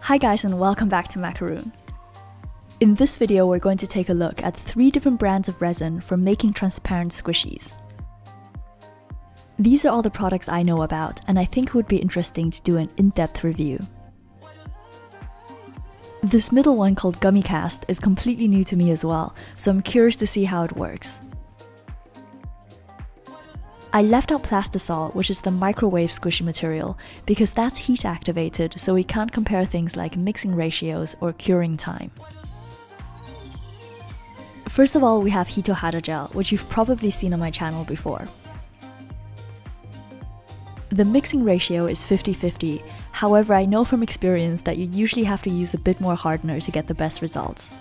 Hi guys and welcome back to Macaroon. In this video we're going to take a look at 3 different brands of resin for making transparent squishies. These are all the products I know about and I think it would be interesting to do an in-depth review. This middle one called Gummy Cast is completely new to me as well, so I'm curious to see how it works. I left out plastisol, which is the microwave squishy material, because that's heat activated, so we can't compare things like mixing ratios or curing time. First of all, we have Hitohada Gel, which you've probably seen on my channel before. The mixing ratio is 50-50, however I know from experience that you usually have to use a bit more hardener to get the best results.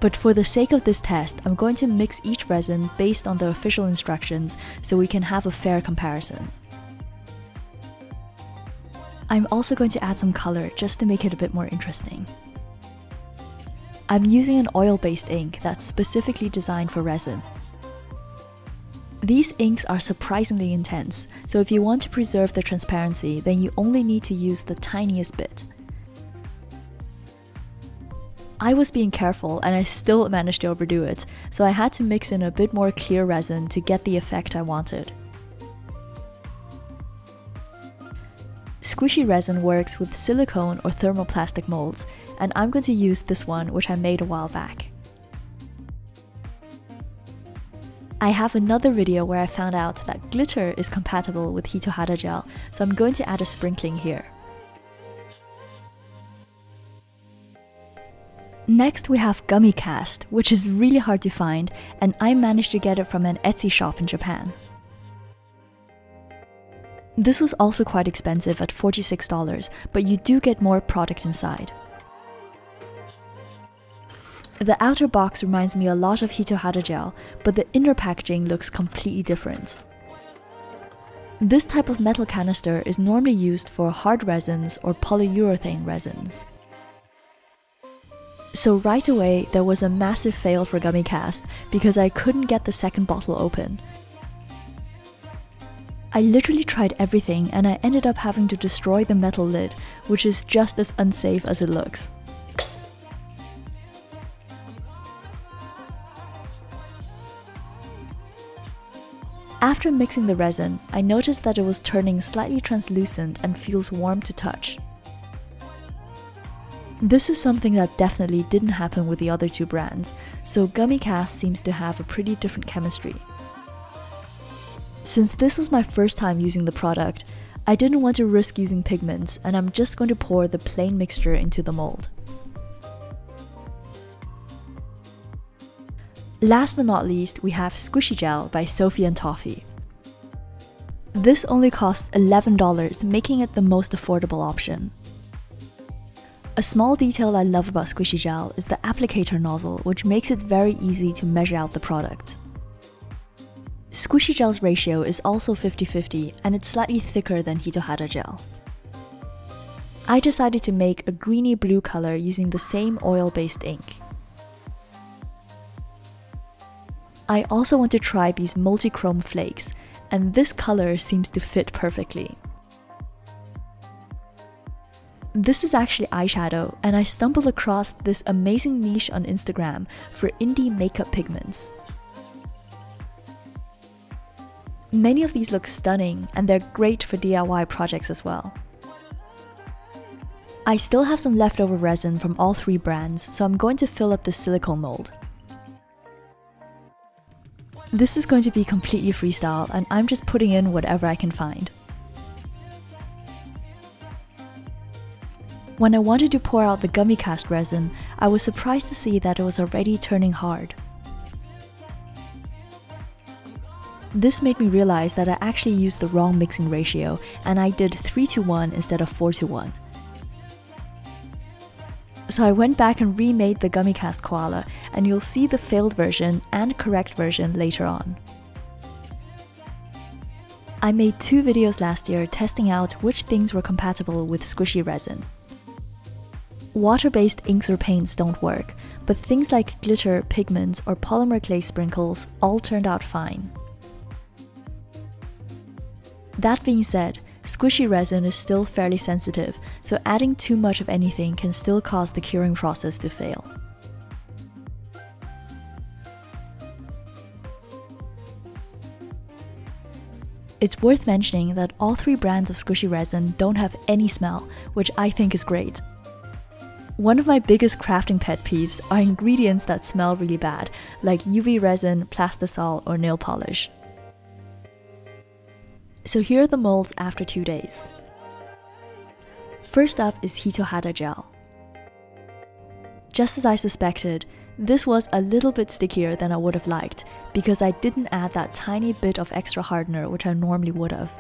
But for the sake of this test, I'm going to mix each resin based on the official instructions so we can have a fair comparison. I'm also going to add some color just to make it a bit more interesting. I'm using an oil-based ink that's specifically designed for resin. These inks are surprisingly intense, so if you want to preserve the transparency, then you only need to use the tiniest bit. I was being careful and I still managed to overdo it, so I had to mix in a bit more clear resin to get the effect I wanted. Squishy resin works with silicone or thermoplastic molds, and I'm going to use this one which I made a while back. I have another video where I found out that glitter is compatible with Hitohada Gel, so I'm going to add a sprinkling here. Next we have Gummy Cast, which is really hard to find, and I managed to get it from an Etsy shop in Japan. This was also quite expensive at $46, but you do get more product inside. The outer box reminds me a lot of Hitohada Gel, but the inner packaging looks completely different. This type of metal canister is normally used for hard resins or polyurethane resins. So right away, there was a massive fail for Gummy Cast because I couldn't get the second bottle open. I literally tried everything and I ended up having to destroy the metal lid, which is just as unsafe as it looks. After mixing the resin, I noticed that it was turning slightly translucent and feels warm to touch. This is something that definitely didn't happen with the other 2 brands, so Gummy Cast seems to have a pretty different chemistry. Since this was my first time using the product, I didn't want to risk using pigments, and I'm just going to pour the plain mixture into the mold. Last but not least, we have Squishy Gel by Sophie and Toffee. This only costs $11, making it the most affordable option. A small detail I love about Squishy Gel is the applicator nozzle, which makes it very easy to measure out the product. Squishy Gel's ratio is also 50-50 and it's slightly thicker than Hitohada Gel. I decided to make a greeny blue color using the same oil-based ink. I also want to try these multi-chrome flakes, and this color seems to fit perfectly. This is actually eyeshadow, and I stumbled across this amazing niche on Instagram for indie makeup pigments. Many of these look stunning, and they're great for DIY projects as well. I still have some leftover resin from all 3 brands, so I'm going to fill up the silicone mold. This is going to be completely freestyle, and I'm just putting in whatever I can find. When I wanted to pour out the Gummy Cast resin, I was surprised to see that it was already turning hard. This made me realize that I actually used the wrong mixing ratio, and I did 3:1 instead of 4:1. So I went back and remade the Gummy Cast koala, and you'll see the failed version and correct version later on. I made 2 videos last year testing out which things were compatible with squishy resin. Water-based inks or paints don't work, but things like glitter, pigments, or polymer clay sprinkles all turned out fine. That being said, squishy resin is still fairly sensitive, so adding too much of anything can still cause the curing process to fail. It's worth mentioning that all 3 brands of squishy resin don't have any smell, which I think is great. One of my biggest crafting pet peeves are ingredients that smell really bad, like UV resin, plastisol, or nail polish. So here are the molds after 2 days. First up is Hitohada Gel. Just as I suspected, this was a little bit stickier than I would have liked, because I didn't add that tiny bit of extra hardener which I normally would have.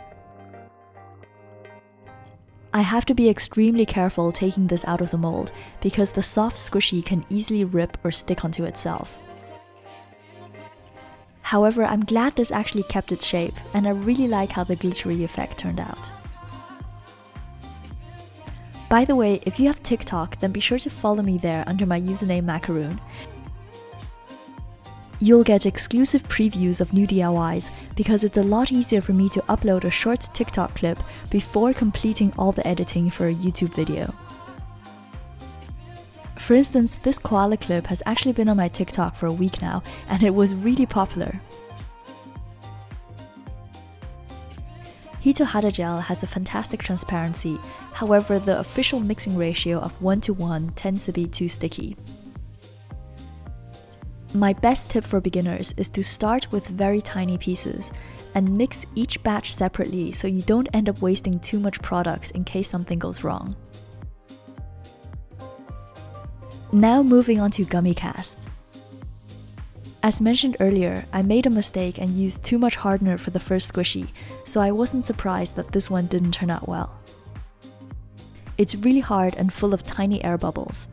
I have to be extremely careful taking this out of the mold, because the soft squishy can easily rip or stick onto itself. However, I'm glad this actually kept its shape, and I really like how the glittery effect turned out. By the way, if you have TikTok, then be sure to follow me there under my username Macaroon. You'll get exclusive previews of new DIYs, because it's a lot easier for me to upload a short TikTok clip before completing all the editing for a YouTube video. For instance, this koala clip has actually been on my TikTok for a week now, and it was really popular. Hitohada Gel has a fantastic transparency, however the official mixing ratio of 1:1 tends to be too sticky. My best tip for beginners is to start with very tiny pieces, and mix each batch separately so you don't end up wasting too much product in case something goes wrong. Now moving on to Gummy Cast. As mentioned earlier, I made a mistake and used too much hardener for the first squishy, so I wasn't surprised that this one didn't turn out well. It's really hard and full of tiny air bubbles.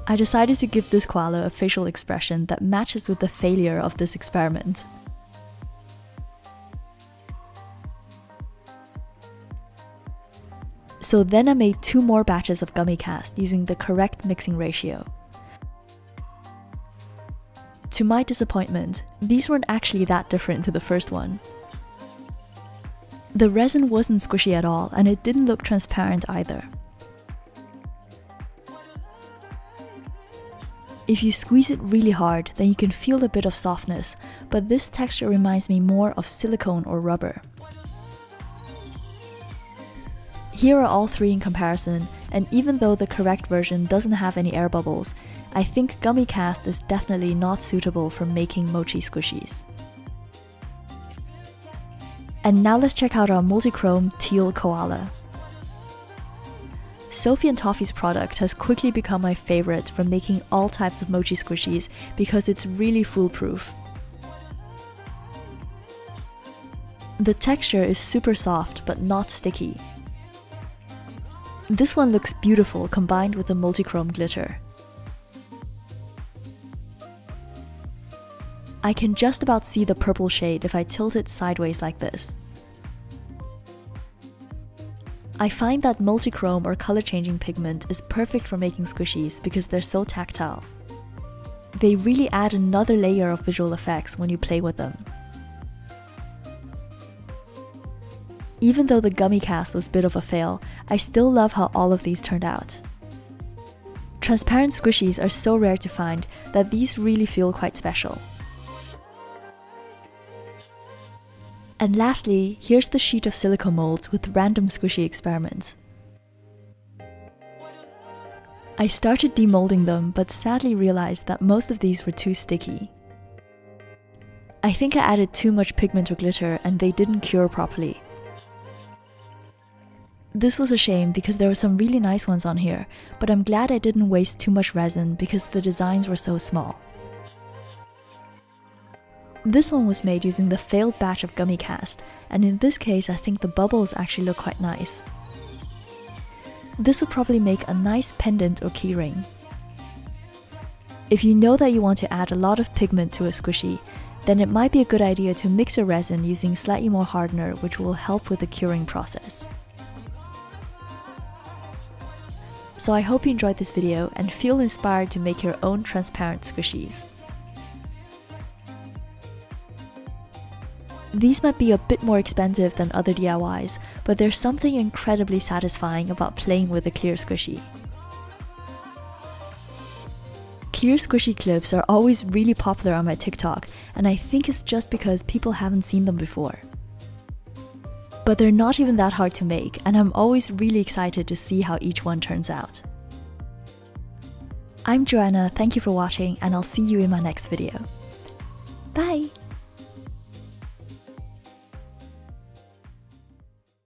I decided to give this koala a facial expression that matches with the failure of this experiment. So then I made 2 more batches of Gummy Cast using the correct mixing ratio. To my disappointment, these weren't actually that different to the first one. The resin wasn't squishy at all, and it didn't look transparent either. If you squeeze it really hard, then you can feel a bit of softness, but this texture reminds me more of silicone or rubber. Here are all 3 in comparison, and even though the correct version doesn't have any air bubbles, I think Gummy Cast is definitely not suitable for making mochi squishies. And now let's check out our multi-chrome teal koala. Sophie and Toffee's product has quickly become my favorite for making all types of mochi squishies because it's really foolproof. The texture is super soft but not sticky. This one looks beautiful combined with the multi-chrome glitter. I can just about see the purple shade if I tilt it sideways like this. I find that multi-chrome or color-changing pigment is perfect for making squishies because they're so tactile. They really add another layer of visual effects when you play with them. Even though the Gummy Cast was a bit of a fail, I still love how all of these turned out. Transparent squishies are so rare to find that these really feel quite special. And lastly, here's the sheet of silicone molds with random squishy experiments. I started demolding them, but sadly realized that most of these were too sticky. I think I added too much pigment or glitter and they didn't cure properly. This was a shame because there were some really nice ones on here, but I'm glad I didn't waste too much resin because the designs were so small. This one was made using the failed batch of Gummy Cast, and in this case I think the bubbles actually look quite nice. This will probably make a nice pendant or keyring. If you know that you want to add a lot of pigment to a squishy, then it might be a good idea to mix your resin using slightly more hardener, which will help with the curing process. So I hope you enjoyed this video and feel inspired to make your own transparent squishies. These might be a bit more expensive than other DIYs, but there's something incredibly satisfying about playing with a clear squishy. Clear squishy clips are always really popular on my TikTok, and I think it's just because people haven't seen them before. But they're not even that hard to make, and I'm always really excited to see how each one turns out. I'm Joanna, thank you for watching, and I'll see you in my next video.